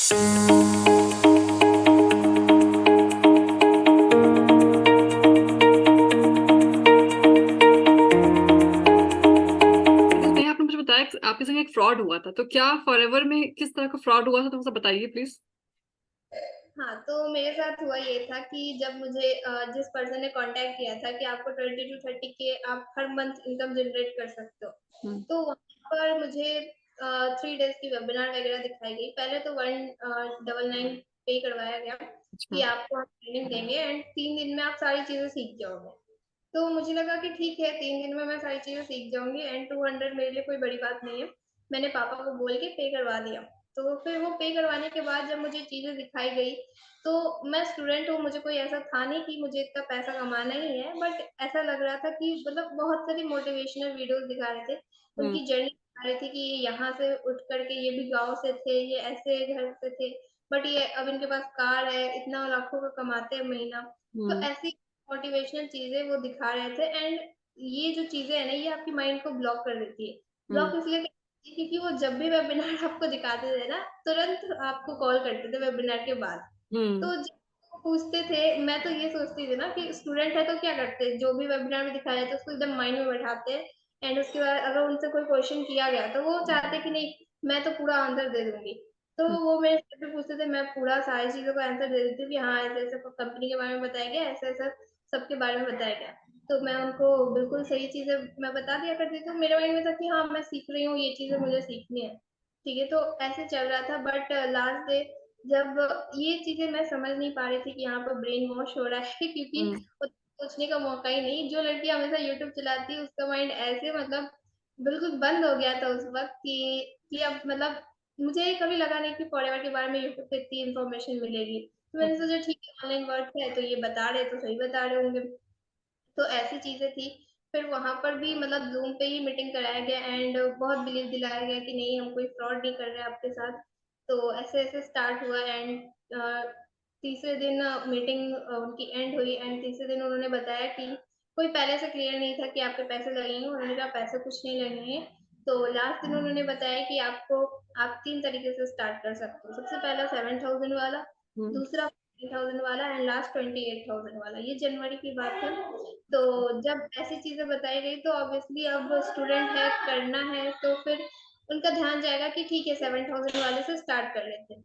आपने मुझे बताया कि आपके संग एक फ्रॉड हुआ था, तो क्या फॉरएवर में किस तरह का फ्रॉड हुआ था, तो मुझे बताइए प्लीज। हाँ, तो मेरे साथ हुआ ये था कि जब मुझे जिस पर्सन ने कांटेक्ट किया था कि आपको 20 टू 30 के आप हर मंथ इनकम जनरेट कर सकते हो, हम्म। तो वहाँ पर मुझे 3 डेज की वेबिनार वगैरह दिखाई गई। पहले तो 199 पे करवाया गया कि अच्छा। आपको हम ट्रेनिंग देंगे एंड 3 दिन में आप सारी चीजें सीख जाओगे। तो मुझे लगा कि ठीक है, 3 दिन में मैं सारी चीजें सीख जाऊंगी एंड 200 मेरे लिए कोई बड़ी बात नहीं है। मैंने पापा को बोल के पे करवा दिया। तो फिर वो पे करवाने के बाद जब मुझे चीजें दिखाई गई, तो मैं स्टूडेंट हूँ, मुझे कोई ऐसा था नहीं कि मुझे इतना पैसा कमाना ही है, बट ऐसा लग रहा था कि मतलब बहुत सारी मोटिवेशनल वीडियोस दिखा रहे थे, हम्म। उनकी जर्नी दिखा रहे थे कि ये यहाँ से उठ करके, ये भी गांव से थे, ये ऐसे घर से थे, बट ये अब इनके पास कार है, इतना लाखों का कमाते हैं महीना। तो हम्म। ऐसी मोटिवेशनल चीजें वो दिखा रहे थे एंड ये जो चीजें है ना, ये आपकी माइंड को ब्लॉक कर देती है। हम्म। ब्लॉक इसलिए करती है क्योंकि वो जब भी वेबिनार आपको दिखाते थे ना, तुरंत आपको कॉल करते थे वेबिनार के बाद। हम्म। तो जब वो पूछते थे, मैं तो ये सोचती थी ना कि स्टूडेंट है तो क्या करते हैं, जो भी वेबिनार में दिखाया जाता है उसको एकदम माइंड में बैठाते हैं एंड उसके बाद अगर उनसे कोई क्वेश्चन किया गया तो वो चाहते हैं कि नहीं, मैं तो पूरा आंसर दे दूंगी। तो हम्म। वो मेरे से भी पूछते थे, मैं पूरा सारी चीजों का आंसर दे देती थी कि हाँ ऐसे ऐसे कंपनी के बारे में बताया गया, ऐसा ऐसा सबके बारे में बताया गया। तो मैं उनको बिल्कुल सही चीजें मैं बता दिया करती थी। तो मेरे माइंड में था कि हाँ मैं सीख रही हूँ, ये चीजें मुझे सीखनी है। ठीक है, तो ऐसे चल रहा था बट लास्ट डे जब ये चीजें मैं समझ नहीं पा रही थी कि यहाँ पर ब्रेन वॉश हो रहा है क्योंकि हम्म। सोचने का मौका ही नहीं। जो लड़की हमेशा यूट्यूब चलाती है उसका माइंड ऐसे मतलब बिल्कुल बंद हो गया था उस वक्त कि अब मतलब मुझे कभी लगा नहीं कि फॉरएवर के बारे में यूट्यूब पे इतनी इन्फॉर्मेशन मिलेगी। तो मैंने सोचा ठीक है, ऑनलाइन वर्क है तो ये बता रहे तो सही बता रहे होंगे। तो ऐसी चीजें थी। फिर वहां पर भी मतलब जूम पे ही मीटिंग कराया गया एंड बहुत बिलीव दिलाया गया कि नहीं, हम कोई फ्रॉड नहीं कर रहे हैं आपके साथ। तो ऐसे ऐसे स्टार्ट हुआ एंड तीसरे दिन मीटिंग उनकी एंड हुई एंड तीसरे दिन उन्होंने बताया कि कोई पहले से क्लियर नहीं था कि आपके पैसे लगेंगे। उन्होंने कहा पैसे कुछ नहीं लगेंगे। तो लास्ट दिन उन्होंने बताया कि आपको आप 3 तरीके से स्टार्ट कर सकते हो। सबसे पहला 7,000 वाला, हम्म। दूसरा 15,000 वाला एंड लास्ट 28,000 वाला। ये जनवरी की बात है। तो जब ऐसी चीजें बताई गई तो ऑब्वियसली अब स्टूडेंट है, करना है, तो फिर उनका ध्यान जाएगा कि ठीक है 7,000 वाले से स्टार्ट कर लेते हैं।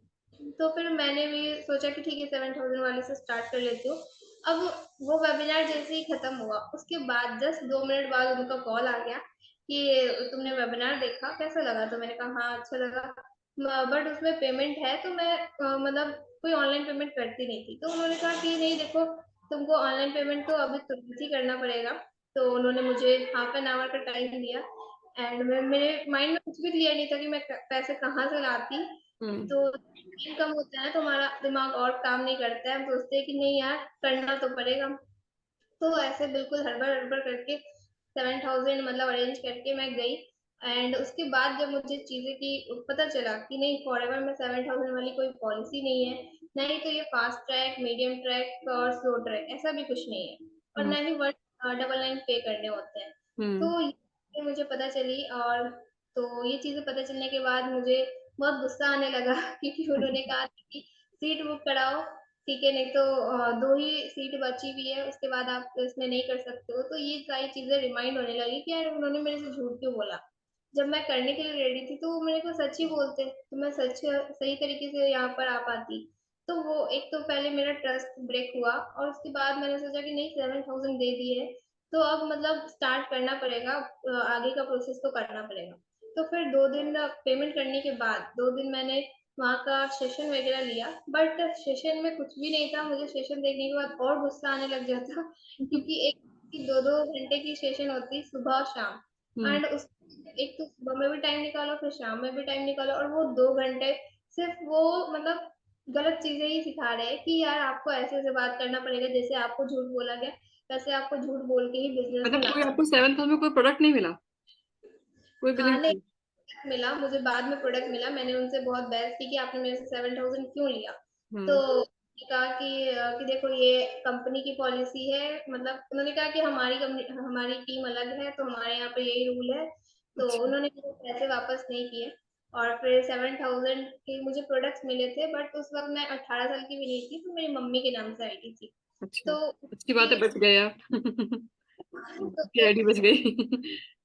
तो फिर मैंने भी सोचा कि ठीक है 7,000 वाले से स्टार्ट कर लेती हूँ। अब वो वेबिनार जैसे ही खत्म हुआ उसके बाद जस्ट 2 मिनट बाद उनका कॉल आ गया कि तुमने वेबिनार देखा, कैसा लगा? तो मैंने कहा हाँ अच्छा लगा, बट उसमें पेमेंट है। तो मैं मतलब कोई ऑनलाइन पेमेंट करती नहीं थी। तो उन्होंने कहा कि नहीं देखो, तुमको ऑनलाइन पेमेंट तो अभी तुरंत ही करना पड़ेगा। तो उन्होंने मुझे हाफ एन आवर का टाइम दिया एंड मेरे माइंड में कुछ भी क्लियर नहीं था कि मैं पैसे कहाँ से लाती। हम्म। तो इनकम होता है तो हमारा दिमाग और काम नहीं करता है, हम सोचते हैं कि नहीं यार करना तो पड़ेगा। तो ऐसे बिल्कुल हड़बड़ हड़बड़ करके 7,000 मतलब अरेंज करके मैं गई एंड उसके बाद जब मुझे चीजें की पता चला कि नहीं, फॉरएवर में 7,000 वाली कोई पॉलिसी नहीं है, नहीं तो ये फास्ट ट्रैक, मीडियम ट्रैक और स्लो ट्रैक ऐसा भी कुछ नहीं है, और हम्म। ना ही 199 पे करने होते हैं। हम्म। तो ये मुझे पता चली और तो ये चीजें पता चलने के बाद मुझे बहुत गुस्सा आने लगा क्योंकि उन्होंने कहा कि सीट बुक कराओ, ठीक है, नहीं तो 2 ही सीट बची हुई है, उसके बाद आप इसमें नहीं कर सकते हो। तो ये सारी चीजें रिमाइंड होने लगी कि यार उन्होंने मेरे से झूठ क्यों बोला। जब मैं करने के लिए रेडी थी तो वो मेरे को सच ही बोलते तो मैं सच सही तरीके से यहाँ पर आ पाती। तो वो एक तो पहले मेरा ट्रस्ट ब्रेक हुआ और उसके बाद मैंने सोचा कि नहीं 7,000 दे दिए तो अब मतलब स्टार्ट करना पड़ेगा, आगे का प्रोसेस तो करना पड़ेगा। तो फिर 2 दिन पेमेंट करने के बाद 2 दिन मैंने वहाँ का सेशन वगैरह लिया, बट सेशन में कुछ भी नहीं था। मुझे सेशन देखने के बाद और गुस्सा आने लग जाता क्योंकि एक की 2-2 घंटे की सेशन होती सुबह और शाम हम्म। एंड उस एक तो सुबह में भी टाइम निकालो फिर शाम में भी टाइम निकालो और वो 2 घंटे सिर्फ वो मतलब गलत चीजें ही सिखा रहे हैं कि यार आपको ऐसे ऐसे बात करना पड़ेगा, जैसे आपको झूठ बोला गया वैसे आपको झूठ बोल के ही बिजनेस में मतलब कोई लाना है। आपको 7,000 में कोई प्रोडक्ट नहीं मिला, कोई भी हाँ नहीं, नहीं? मिला मुझे, बाद में प्रोडक्ट मिला। मैंने उनसे बहुत बहस की कि आपने मेरे से 7,000 क्यों लिया। तो हम्म। उन्होंने कहा कि देखो ये कंपनी की पॉलिसी है, मतलब उन्होंने कहा कि हमारी टीम अलग है तो हमारे यहाँ पे यही रूल है। तो अच्छा। उन्होंने मेरे पैसे वापस नहीं किए। और फिर 7000 के मुझे प्रोडक्ट्स मिले थे, बट उस वक़्त मैं 18 साल की भी नहीं थी, तो मेरी मम्मी के नाम से आईडी थी। अच्छा, तो अच्छी बात है, उसकी बच गए आप। तो आपकी फिर आईडी बच गई।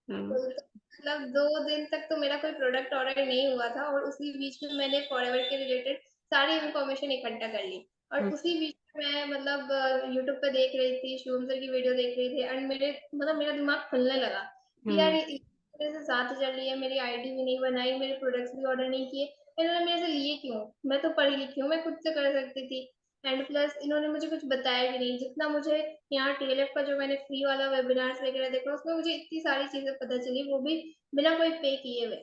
हाँ। बिल्कुल, मतलब 2 दिन तक तो मेरा कोई प्रोडक्ट ऑर्डर नहीं हुआ था, और उसी बीच में मैंने फॉरएवर के रिलेटेड सारी इन्फॉर्मेशन इकट्ठा कर ली। और हम्म। उसी बीच में मैं मतलब यूट्यूब पे देख रही थी, शिवम सर की वीडियो देख रही थी, एंड मेरे मतलब मेरा दिमाग खुलने लगा कि यार हम्म। ये इस तरह से 7000 लिए, मेरी आईडी भी नहीं बनाई, मेरे प्रोडक्ट्स भी ऑर्डर नहीं किए, इन्होंने मेरे से लिए क्यों? मैं तो पढ़ी लिखी हूँ, मैं खुद से कर सकती थी। एंड प्लस इन्होंने मुझे कुछ बताया भी नहीं, जितना मुझे यहाँ टीएलएफ का जो मैंने फ्री वाला वेबिनार्स वगैरह देखा, उसमें मुझे इतनी सारी चीजें पता चली, वो भी बिना कोई पे किए हुए।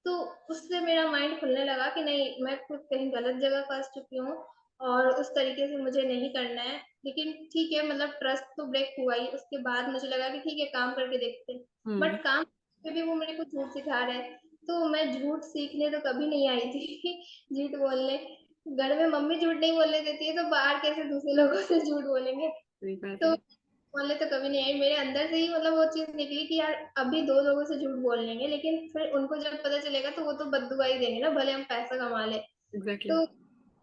तो उससे मेरा माइंड खुलने लगा कि नहीं, मैं खुद कहीं गलत जगह फंस चुकी हूँ, और उस तरीके से मुझे नहीं करना है। लेकिन ठीक है, मतलब ट्रस्ट तो ब्रेक हुआ ही, उसके बाद मुझे लगा कि ठीक है, काम करके देखते हैं। हम्म। बट काम पे भी वो मेरे को झूठ सिखा रहा है, तो मैं झूठ सीखने तो कभी नहीं आई थी। झूठ बोलने घर में मम्मी झूठ नहीं बोलने देती है, तो बाहर कैसे दूसरे लोगों से झूठ बोलेंगे? सही बात तो है। बोलने तो कभी नहीं आई, मेरे अंदर से ही मतलब वो चीज़ निकली कि यार अभी 2 लोगों से झूठ बोल लेंगे, लेकिन फिर उनको जब पता चलेगा तो वो तो बददुआ ही देंगे ना, भले हम पैसा कमा लें। एग्जैक्टली। तो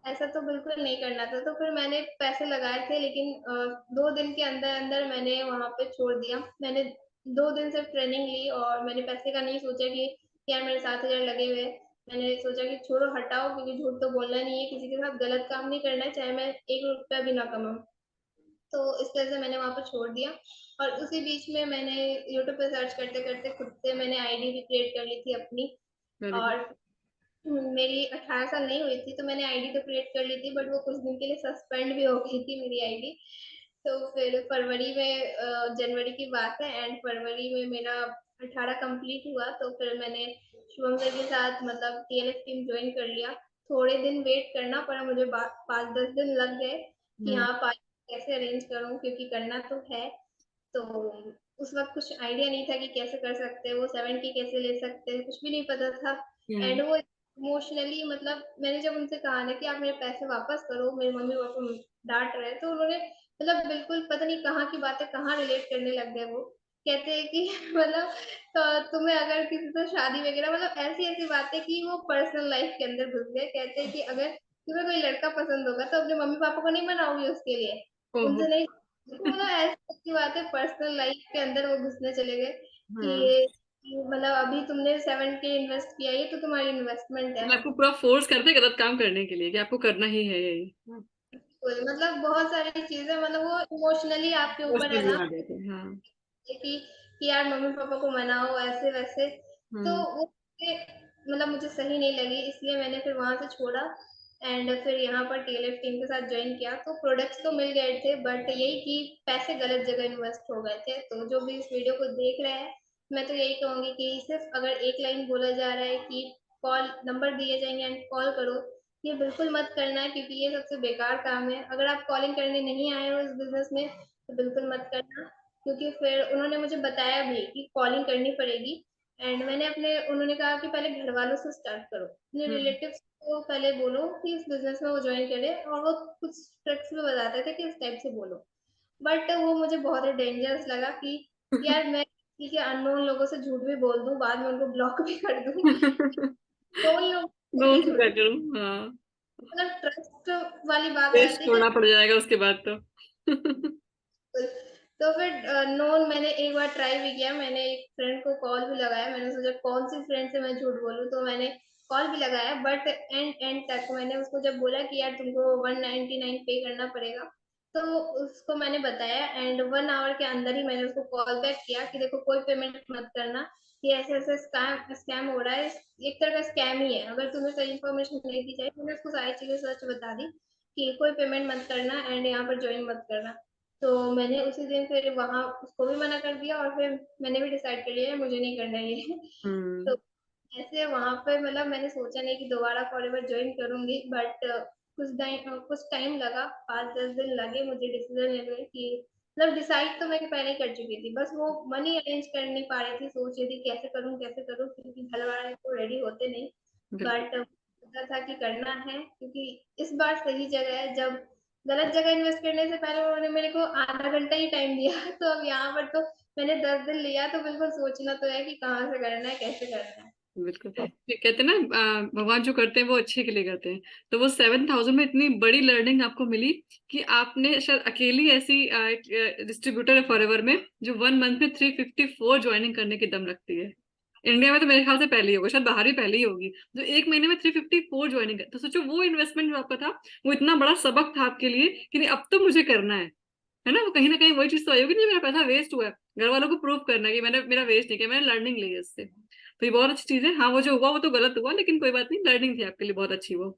ऐसा तो बिल्कुल नहीं करना था, तो फिर मैंने पैसे लगाए थे, लेकिन 2 दिन के अंदर-अंदर मैंने वहाँ पे छोड़ दिया। मैंने 2 दिन सिर्फ ट्रेनिंग ली, और मैंने पैसे का नहीं सोचा कि यार मेरे 7000 लगे हुए हैं। मैंने सोचा कि छोड़ो, हटाओ, क्योंकि झूठ तो बोलना नहीं है, किसी के साथ गलत काम नहीं करना है, चाहे मैं 1 रुपया भी ना कमाऊँ। तो इस तरह से मैंने वहाँ पे छोड़ दिया, और उसी बीच में मैंने यूट्यूब पे सर्च करते-करते खुद से मैंने आईडी भी क्रिएट कर ली थी अपनी। Very good. और मेरी 18 साल नहीं हुई थी, तो मैंने आईडी तो क्रिएट कर ली थी, बट वो कुछ दिन के लिए सस्पेंड भी हो गई थी मेरी आईडी। तो फिर फरवरी में जनवरी की बात है, एंड फरवरी में मेरा 18 कंप्लीट हुआ, तो फिर मैंने शुभम सर के साथ मतलब टीएलएफ टीम ज्वाइन कर लिया। थोड़े दिन वेट करना पड़ा मुझे, 5-10 दिन लग गए कि हम्म। हाँ, 5 कैसे अरेंज करूँ, क्योंकि करना तो है। तो उस वक़्त कुछ आइडिया नहीं था कि कैसे कर सकते हैं, वो 70 कैसे ले सकते हैं, कुछ भी नहीं पता था। हम्म। एंड वो इमोशनली, मतलब मैंने जब उनसे कहा ना कि आप मेरे पैसे वापस करो, मेरे मम्मी-पापा डाँट रहे हैं, तो उन्होंने मतलब बिल्कुल पता नहीं कहाँ की बातें कहाँ रिलेट करने लग गए वो। कहते हैं कि मतलब तुम्हें अगर किसी से शादी वग़ैरह, मतलब ऐसी-ऐसी बातें कि वो पर्सनल लाइफ़ के अंदर घुस गए। कहते हैं कि अगर तुम्हें कोई लड़का पसंद होगा, तो अपने मम्मी-पापा को नहीं मनाओगी उसके लिए? ओहो। उनसे नहीं, तो मतलब ऐसी-ऐसी बातें पर्सनल लाइफ़ के अंदर वो घुसने चले गए कि हाँ, ये कि मतलब अभी तुमने 7 के इन्वेस्ट किया, ये तो तुम्हारी इन्वेस्टमेंट है। मतलब आपको पूरा फोर्स करते हैं गलत काम करने के लिए कि आपको करना ही है यही। बिल्कुल, मतलब बहुत सारी चीज़ें, मतलब वो इमोशनली आपके ऊपर है इमोशनली ना, आ गए थे, हाँ। कि कि यार मम्मी-पापा को मनाओ ऐसे-वैसे। तो हम्म। वो मतलब मुझे सही नहीं लगी, इसलिए मैंने फिर वहाँ से छोड़ा, एंड फिर यहाँ पर टीएलएफ टीम के साथ जॉइन किया। तो प्रोडक्ट्स तो मिल गए थे, बट यही कि पैसे गलत जगह इन्वेस्ट हो गए थे। तो जो भी इस वीडियो को देख रहे हैं, मैं तो यही कहूँगी कि सिर्फ़ अगर एक लाइन बोला जा रहा है कि कॉल नंबर दिए जाएँगे एंड कॉल करो, ये बिल्कुल मत करना है, क्योंकि ये सबसे बेकार काम है। अगर आप कॉलिंग करने नहीं आए हो इस बिज़नेस में, तो बिल्कुल मत करना। क्योंकि फिर उन्होंने मुझे बताया भी कि कॉलिंग करनी पड़ेगी, एंड मैंने अपने उन्होंने कहा कि पहले घरवालों से स्टार्ट करो। अपने हम्म। रिलेटिव्स को पहले बोलो कि इस बिज़नेस में वो जॉइन करें, और वो कुछ ट्रिक्स भी बताते थे कि इस टाइप से बोलो। बट वो मुझे बहुत ही डेंजरस लगा कि यार मैं किसी के अननोन लोगों से झूठ भी बोल दूँ, बाद में उनको ब्लॉक भी कर दूँ। नोन लोग नोन कैसे से झूठ, क्या करूँ, हाँ। मतलब ट्रस्ट वाली बात आ देश जाती है कि छोड़ना पड़ जाएगा उसके बाद तो। तो फिर नोन मैंने एक बार ट्राई भी किया, मैंने एक फ्रेंड को कॉल भी लगाया, मैंने सोचा कौन-सी फ्रेंड से मैं झूठ बोलूँ, तो मैंने कॉल भी लगाया, बट एंड एंड तक मैंने उसको जब बोला कि यार तुमको 199 पे करना पड़ेगा, तो उसको मैंने बताया, एंड 1 आवर के अंदर ही मैंने उसको कॉल बैक किया कि देखो कोई पेमेंट मत करना, ये ऐसे-ऐसे स्कैम स्कैम हो रहा है, एक तरह का स्कैम ही है, अगर तुम्हें कोई इन्फॉर्मेशन नहीं दी जाए, मैंने उसको सारी चीज़ें सच बता दी कि कोई पेमेंट मत करना एंड यहाँ पर जॉइन मत करना। तो मैंने उसी दिन फिर वहाँ उसको भी मना कर दिया, और फिर मैंने भी डिसाइड कर लिया है मुझे नहीं करना ये। तो हम्म। ऐसे वहाँ पे मतलब मैंने सोचा नहीं कि दोबारा फॉरएवर जॉइन करूँगी, बट कुछ टाइम लगा, 5-10 दिन लगे मुझे डिसीज़न लेने में कि मतलब डिसाइड तो मैं पहले ही कर चुकी थी, बस वो मनी अरेंज कर नहीं पा रही थी, सोच रही थी कैसे करूँ, क्योंकि घर वाले तो रेडी होते नहीं। बिल्कुल। बट पता था कि करना है, क्योंकि इस बार सही जगह है। जब गलत जगह इन्वेस्ट करने से पहले उन्होंने मेरे को आधा घंटा ही टाइम दिया, तो अब यहाँ पर तो मैंने 10 दिन लिया, तो बिल्कुल सोचना तो है कि कहाँ से करना है, कैसे करना है। बिल्कुल। ये कहते हैं ना, भगवान जो करते हैं वो अच्छे के लिए करते हैं। तो वो 7,000 में इतनी बड़ी लर्निंग आपको मिली कि आपने शायद अकेली ऐसी डिस्ट्रीब्यूटर है फॉरएवर में जो 1 मंथ में 354 ज्वाइनिंग करने की दम रखती है। इंडिया में तो मेरे ख्याल से पहली होगा, शायद बाहर भी पहली ही होगी, जो 1 महीने में 354 ज्वाइनिंग कर। तो सोचो वो इन्वेस्टमेंट जो आपका था, वो इतना बड़ा सबक था आपके लिए कि नहीं अब तो मुझे करना है ना। वो कहीं ना कहीं वही चीज तो आई होगी, नहीं मेरा पैसा वेस्ट हुआ है, घर वालों को प्रूव करना है कि मैंने मेरा वेस्ट नहीं किया, मैंने लर्निंग ली है इससे। तो ये बहुत अच्छी चीज है। हाँ वो जो हुआ वो तो गलत हुआ, लेकिन कोई बात नहीं, लर्निंग थी आपके लिए बहुत अच्छी वो।